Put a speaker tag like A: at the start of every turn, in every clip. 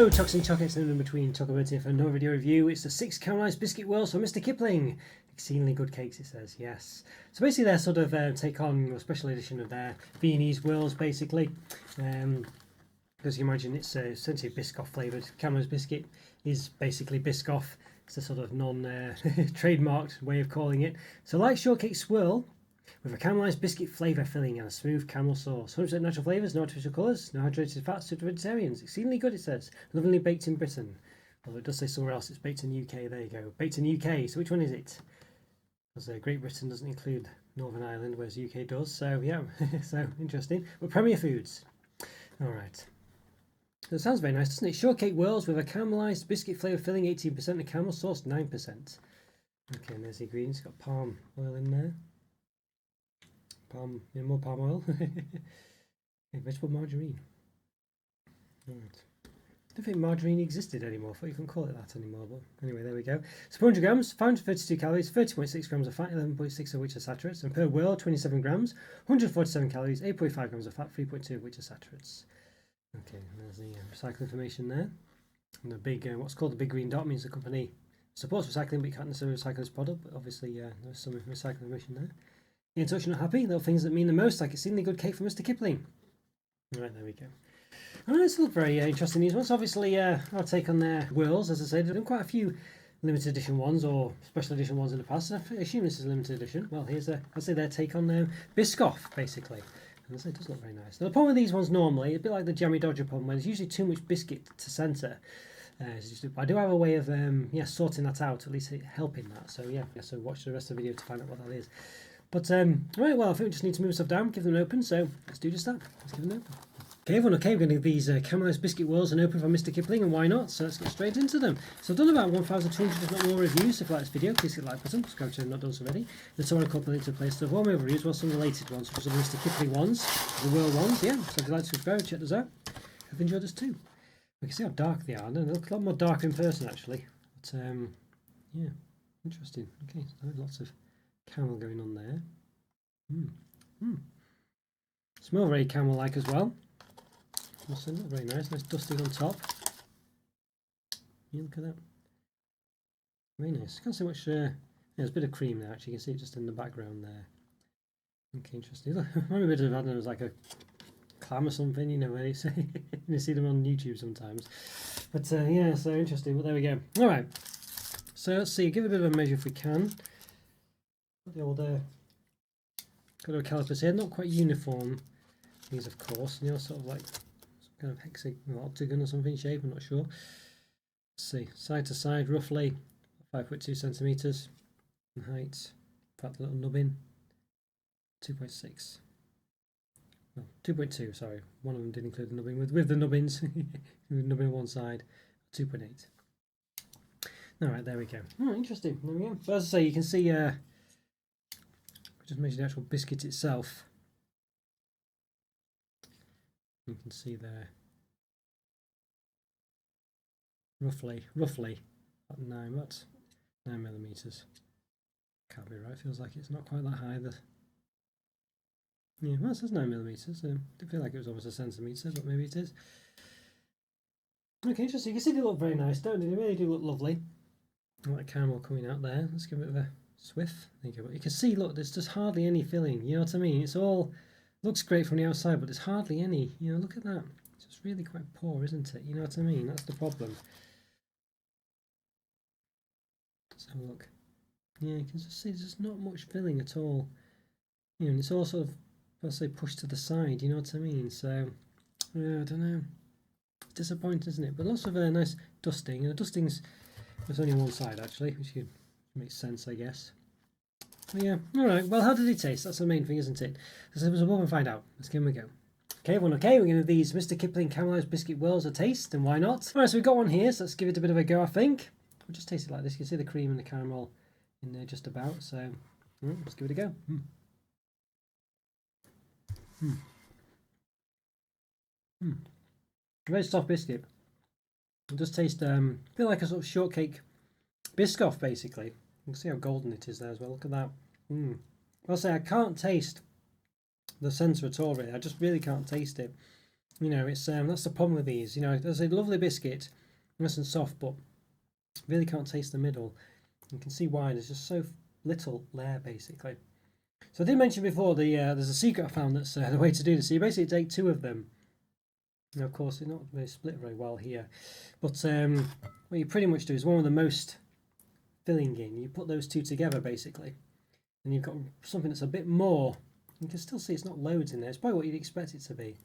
A: Hello, Chocks and Chocolates, and in between Chocolo Roberto for another video review. It's the 6 Caramelised Biscuit Whirls from Mr Kipling. Exceedingly good cakes, it says, yes. So basically they're sort of take on a special edition of their Viennese whirls, basically. As you imagine, it's essentially Biscoff flavoured. Caramelised biscuit is basically Biscoff. It's a sort of non-trademarked way of calling it. So like shortcake swirl, with a caramelised biscuit flavour filling and a smooth caramel sauce. 100% natural flavours, no artificial colours, no hydrated fats, suited for vegetarians. Exceedingly good, it says. Lovingly baked in Britain. Well, it does say somewhere else it's baked in the UK. There you go. Baked in the UK. So which one is it? Because Great Britain doesn't include Northern Ireland, whereas the UK does. So yeah, so interesting. But Premier Foods. All right. So it sounds very nice, doesn't it? Shortcake whirls with a caramelised biscuit flavour filling 18% and caramel sauce 9%. Okay, and there's the ingredients. Got palm oil in there. More palm oil. Vegetable margarine. Right. I don't think margarine existed anymore. I thought you couldn't call it that anymore. But anyway, there we go. So 400 grams, 532 calories, 30.6 grams of fat, 11.6 of which are saturates. And per whirl, 27 grams, 147 calories, 8.5 grams of fat, 3.2 of which are saturates. Okay, and there's the recycle information there. And the big, what's called the big green dot means the company supports recycling, but you can't necessarily recycle this product. But obviously, there's some recycling information there. In touch, not happy. Little things that mean the most, like exceedingly good cake from Mr Kipling. Right, there we go. Alright, this look very interesting. These ones, obviously, our take on their whirls. As I said, they've done quite a few limited edition ones or special edition ones in the past. I assume this is a limited edition. Well, here's their take on Biscoff, basically. And as I say, it does look very nice. Now, the problem with these ones normally, a bit like the Jammy Dodger problem, where there's usually too much biscuit to centre. I do have a way of sorting that out, at least helping that. So yeah, so watch the rest of the video to find out what that is. But, right, well, I think we just need to move stuff down, give them an open, so let's do just that. Let's give them an open. Okay, everyone, okay, we're going to give these Caramelised Biscuit Whirls an open from Mr Kipling, and why not? So let's get straight into them. So I've done about 1,200, if not more, reviews. So if you like this video, please hit the like button, subscribe to not done so already. There's someone called the link to the playlist of all my reviews, well, some related ones, such as the Mr Kipling ones, the Whirl ones, yeah. So if you'd like to subscribe, check those out. I've enjoyed this too. We can see how dark they are, and they look a lot more dark in person, actually. But, yeah, interesting. Okay, so lots of caramel going on there. Smell very caramel-like as well. Also not very nice dusting on top. Yeah, look at that. Very nice. Can't see much. There's a bit of cream there. Actually, you can see it just in the background there. Okay, interesting. Maybe a bit of, I don't know, it was like a clam or something. You know, where you see them on YouTube sometimes. But yeah, so interesting. But there we go. All right. So let's see. Give it a bit of a measure if we can. Got the old got our calipers here, not quite uniform these, of course, you know, sort of like some kind of hexagon or octagon or something shape, I'm not sure. Let's see, side to side, roughly 5.2 centimetres in height. In fact, a little nubbin, 2.6. Well, 2.2, sorry, one of them did include the nubbin with the nubbins, with nubbin on one side, 2.8. Alright, there we go. Oh, interesting, there we go. So as I say, you can see just measure the actual biscuit itself. You can see there, roughly about 9 millimeters. Can't be right. Feels like it's not quite that high. Yeah, well, it says 9 millimeters. I feel like it was almost a centimeter, but maybe it is. Okay, interesting. You can see they look very nice, don't they? They really do look lovely. I like caramel coming out there. Let's give it a bit of a swift. There you go. But you can see, look, there's just hardly any filling. You know what I mean? It's all looks great from the outside, but there's hardly any. You know, look at that. It's just really quite poor, isn't it? You know what I mean? That's the problem. Let's have a look. Yeah, you can just see there's just not much filling at all. You know, and it's all sort of, let's say, pushed to the side. You know what I mean? So, I don't know. It's disappointing, isn't it? But lots of nice dusting. And the dusting's there's only on one side actually, which makes sense, I guess. But yeah, alright, well, how did it taste? That's the main thing, isn't it? So let's above and find out. Let's give them a go. Okay, everyone, okay, we're going to give these Mr Kipling Caramelised Biscuit Whirls a taste, and why not? Alright, so we've got one here, so let's give it a bit of a go, I think. We'll just taste it like this. You can see the cream and the caramel in there just about, so let's give it a go. Very soft biscuit. It does taste, feel like a sort of shortcake Biscoff, basically. You can see how golden it is there as well. Look at that. I'll say I can't taste the centre at all, really. I just really can't taste it. You know, it's that's the problem with these. You know, there's a lovely biscuit, nice and soft, but really can't taste the middle. You can see why. There's just so little layer, basically. So I did mention before there's a secret I found that's the way to do this. So you basically take two of them. Now, of course, they're not really split very well here, but what you pretty much do is one of the most filling in. You put those two together, basically, and you've got something that's a bit more. You can still see it's not loads in there. It's probably what you'd expect it to be.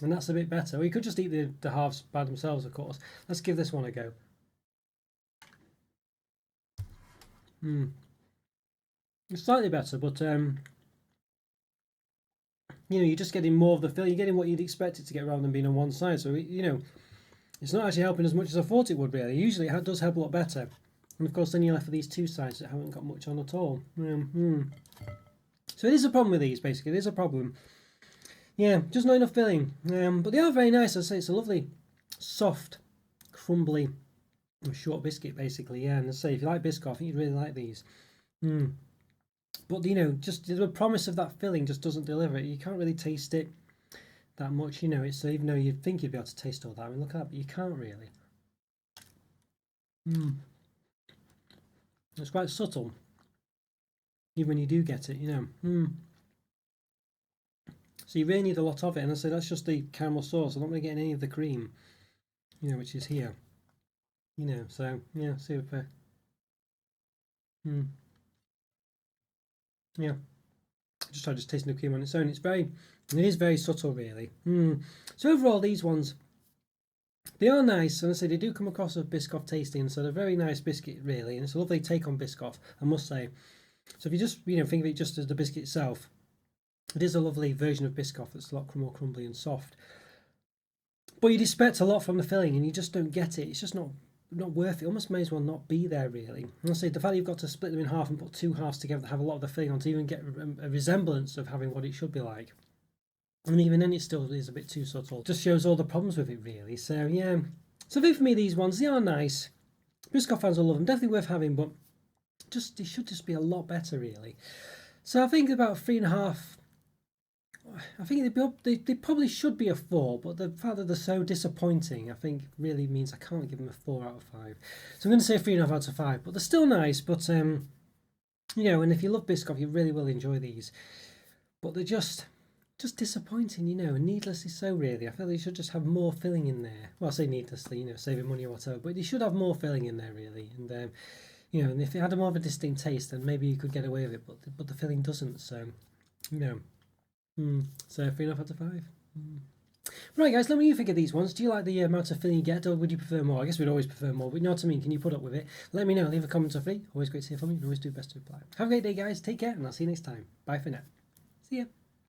A: And that's a bit better. Or you could just eat the halves by themselves, of course. Let's give this one a go. It's slightly better, but you know, you're just getting more of the fill. You're getting what you'd expect it to get rather than being on one side. So you know, it's not actually helping as much as I thought it would. Really, usually it does help a lot better. And of course, then you're left with these two sides that haven't got much on at all. So it is a problem with these. Basically, it is a problem. Yeah, just not enough filling. But they are very nice. I say it's a lovely, soft, crumbly, short biscuit, basically. Yeah, and I say if you like Biscoff, I think you'd really like these. But you know, just the promise of that filling just doesn't deliver it. You can't really taste it that much. You know, it's even though you'd think you'd be able to taste all that. I mean, look at that, but you can't really. It's quite subtle, even when you do get it. You know. So you really need a lot of it, and I say that's just the caramel sauce. I'm not really getting any of the cream, you know, which is here. You know, so yeah, super. Yeah, just try tasting the cream on its own. It is very subtle, really. So overall, these ones, they are nice, and I say they do come across as Biscoff tasting, so they're a very nice biscuit, really, and it's a lovely take on Biscoff, I must say. So if you just think of it just as the biscuit itself, it is a lovely version of Biscoff that's a lot more crumbly and soft. But you'd expect a lot from the filling, and you just don't get it. It's just not worth it. Almost may as well not be there, really. And I say the fact you've got to split them in half and put two halves together that have a lot of the filling on to even get a resemblance of having what it should be like. And even then, it still is a bit too subtle. Just shows all the problems with it, really. So yeah. So I think for me, these ones, they are nice. Biscoff fans will love them. Definitely worth having, but they should just be a lot better, really. So I think about 3.5. I think they probably should be a 4, but the fact that they're so disappointing, I think, really means I can't give them a 4 out of 5. So I'm going to say 3.5 out of 5. But they're still nice. But you know, and if you love Biscoff, you really will enjoy these. But they're just disappointing, you know, and needlessly so. Really, I feel they should just have more filling in there. Well, I say needlessly, you know, saving money or whatever. But they should have more filling in there, really. And you know, and if it had a more of a distinct taste, then maybe you could get away with it. But the filling doesn't. So, you know. So 3.5 out of 5. Right, guys, let me know what you think of these ones. Do you like the amount of filling you get, or would you prefer more? I guess we'd always prefer more, but you know what I mean? Can you put up with it? Let me know. Leave a comment or free. Always great to hear from you. Always do best to reply. Have a great day, guys. Take care, and I'll see you next time. Bye for now. See ya.